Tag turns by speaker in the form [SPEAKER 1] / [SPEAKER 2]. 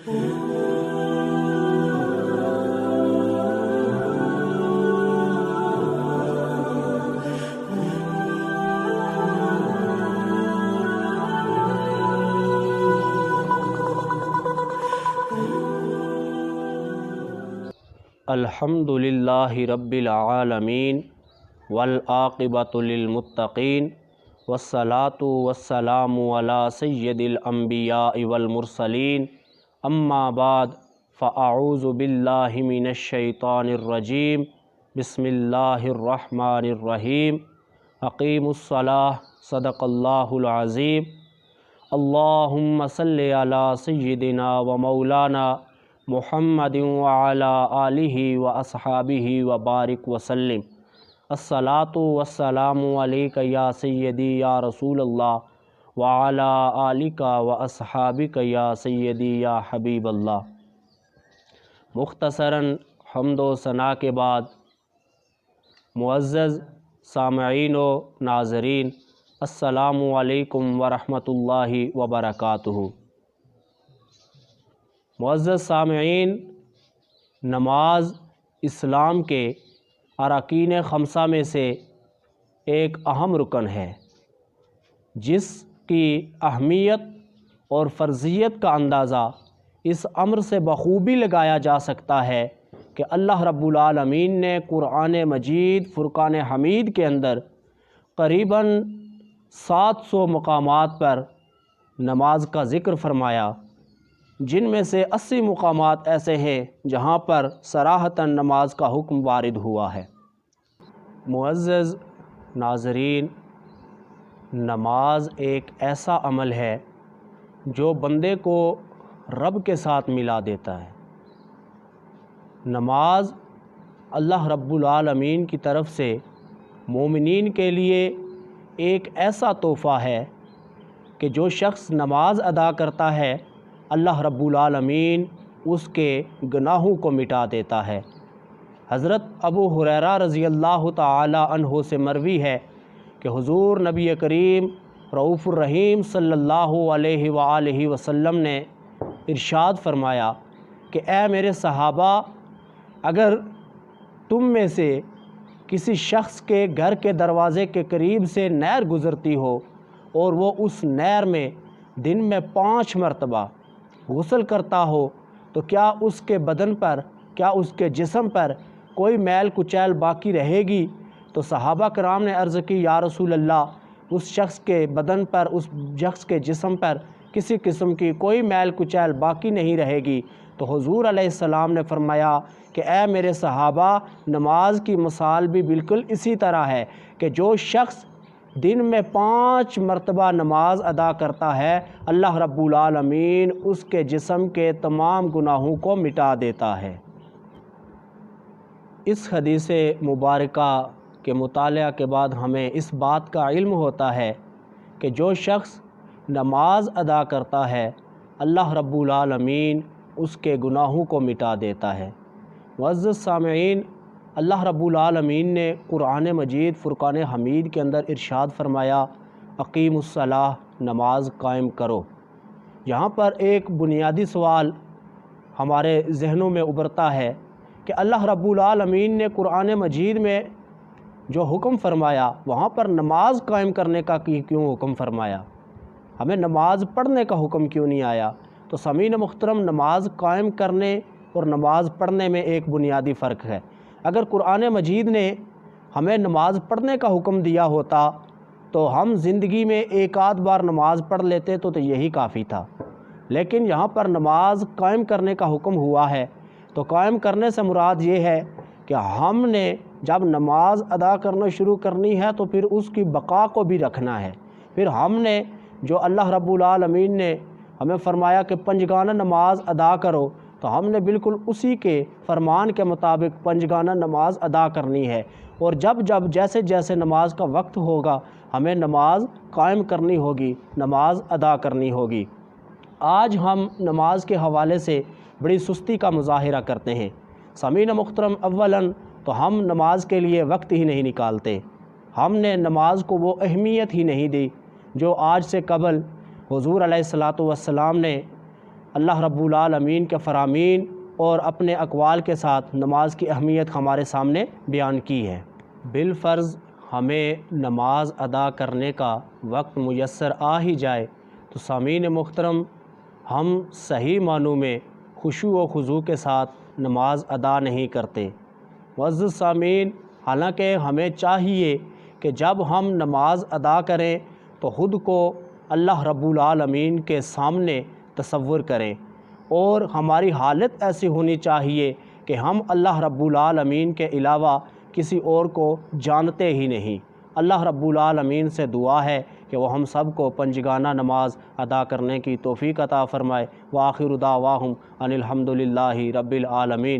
[SPEAKER 1] الحمدللہ رب العالمین والعاقبۃ للمتقین والصلاۃ والسلام علی سید الانبیاء والمرسلین اما بعد فاعوذ باللہ من الشیطان الرجیم بسم اللہ الرحمن الرحیم اقیموا الصلاۃ صدق اللہ العظیم اللہم صلی علی سیدنا و مولانا محمد وعلی آلہ و اصحابہ وبارک وسلم الصلاۃ والسلام علیک یا سیدی یا رسول اللہ وعلی آلک و اصحابک یا سیدی یا حبیب اللہ۔ مختصراً حمد و ثنا کے بعد معزز سامعین و ناظرین، السلام علیکم ورحمۃ اللہ وبرکاتہ۔ معزز سامعین، نماز اسلام کے اراکین خمسہ میں سے ایک اہم رکن ہے، جس کی اہمیت اور فرضیت کا اندازہ اس امر سے بخوبی لگایا جا سکتا ہے کہ اللہ رب العالمین نے قرآن مجید فرقان حمید کے اندر قریباً 700 مقامات پر نماز کا ذکر فرمایا، جن میں سے 80 مقامات ایسے ہیں جہاں پر صراحتاً نماز کا حکم وارد ہوا ہے۔ معزز ناظرین، نماز ایک ایسا عمل ہے جو بندے کو رب کے ساتھ ملا دیتا ہے۔ نماز اللہ رب العالمین کی طرف سے مومنین کے لیے ایک ایسا تحفہ ہے کہ جو شخص نماز ادا کرتا ہے اللہ رب العالمین اس کے گناہوں کو مٹا دیتا ہے۔ حضرت ابو ہریرہ رضی اللہ تعالی عنہ سے مروی ہے کہ حضور نبی کریم رؤوف الرحیم صلی اللہ علیہ وآلہ وسلم نے ارشاد فرمایا کہ اے میرے صحابہ، اگر تم میں سے کسی شخص کے گھر کے دروازے کے قریب سے نہر گزرتی ہو اور وہ اس نہر میں دن میں 5 مرتبہ غسل کرتا ہو تو کیا اس کے بدن پر، کیا اس کے جسم پر کوئی میل کچیل باقی رہے گی؟ تو صحابہ کرام نے عرض کی، یا رسول اللہ، اس شخص کے بدن پر، اس شخص کے جسم پر کسی قسم کی کوئی میل کچیل باقی نہیں رہے گی۔ تو حضور علیہ السلام نے فرمایا کہ اے میرے صحابہ، نماز کی مثال بھی بالکل اسی طرح ہے کہ جو شخص دن میں 5 مرتبہ نماز ادا کرتا ہے اللہ رب العالمین اس کے جسم کے تمام گناہوں کو مٹا دیتا ہے۔ اس حدیث مبارکہ کے مطالعہ کے بعد ہمیں اس بات کا علم ہوتا ہے کہ جو شخص نماز ادا کرتا ہے اللہ رب العالمین اس کے گناہوں کو مٹا دیتا ہے۔ معزز سامعین، اللہ رب العالمین نے قرآن مجید فرقان حمید کے اندر ارشاد فرمایا، اقیم الصلاۃ، نماز قائم کرو۔ یہاں پر ایک بنیادی سوال ہمارے ذہنوں میں ابھرتا ہے کہ اللہ رب العالمین نے قرآن مجید میں جو حکم فرمایا وہاں پر نماز قائم کرنے کا کیوں حکم فرمایا؟ ہمیں نماز پڑھنے کا حکم کیوں نہیں آیا؟ تو سامعین محترم، نماز قائم کرنے اور نماز پڑھنے میں ایک بنیادی فرق ہے۔ اگر قرآن مجید نے ہمیں نماز پڑھنے کا حکم دیا ہوتا تو ہم زندگی میں ایک آدھ بار نماز پڑھ لیتے تو یہی کافی تھا، لیکن یہاں پر نماز قائم کرنے کا حکم ہوا ہے۔ تو قائم کرنے سے مراد یہ ہے کہ ہم نے جب نماز ادا کرنا شروع کرنی ہے تو پھر اس کی بقا کو بھی رکھنا ہے۔ پھر ہم نے جو اللہ رب العالمین نے ہمیں فرمایا کہ 5 گانہ نماز ادا کرو، تو ہم نے بالکل اسی کے فرمان کے مطابق 5 گانہ نماز ادا کرنی ہے، اور جب جیسے جیسے نماز کا وقت ہوگا ہمیں نماز قائم کرنی ہوگی، نماز ادا کرنی ہوگی۔ آج ہم نماز کے حوالے سے بڑی سستی کا مظاہرہ کرتے ہیں۔ سامعین محترم، اولاً تو ہم نماز کے لیے وقت ہی نہیں نکالتے، ہم نے نماز کو وہ اہمیت ہی نہیں دی جو آج سے قبل حضور علیہ الصلاۃ والسلام نے اللہ رب العالمین کے فرامین اور اپنے اقوال کے ساتھ نماز کی اہمیت ہمارے سامنے بیان کی ہے۔ بالفرض ہمیں نماز ادا کرنے کا وقت میسر آ ہی جائے تو سامعین محترم ہم صحیح معنوں میں خشوع و خضوع کے ساتھ نماز ادا نہیں کرتے۔ معزز سامعین، حالانکہ ہمیں چاہیے کہ جب ہم نماز ادا کریں تو خود کو اللہ رب العالمین کے سامنے تصور کریں، اور ہماری حالت ایسی ہونی چاہیے کہ ہم اللہ رب العالمین کے علاوہ کسی اور کو جانتے ہی نہیں۔ اللہ رب العالمین سے دعا ہے کہ وہ ہم سب کو پنجگانہ نماز ادا کرنے کی توفیق عطا فرمائے۔ وآخر دعواہم ان الحمد للہ رب العالمین۔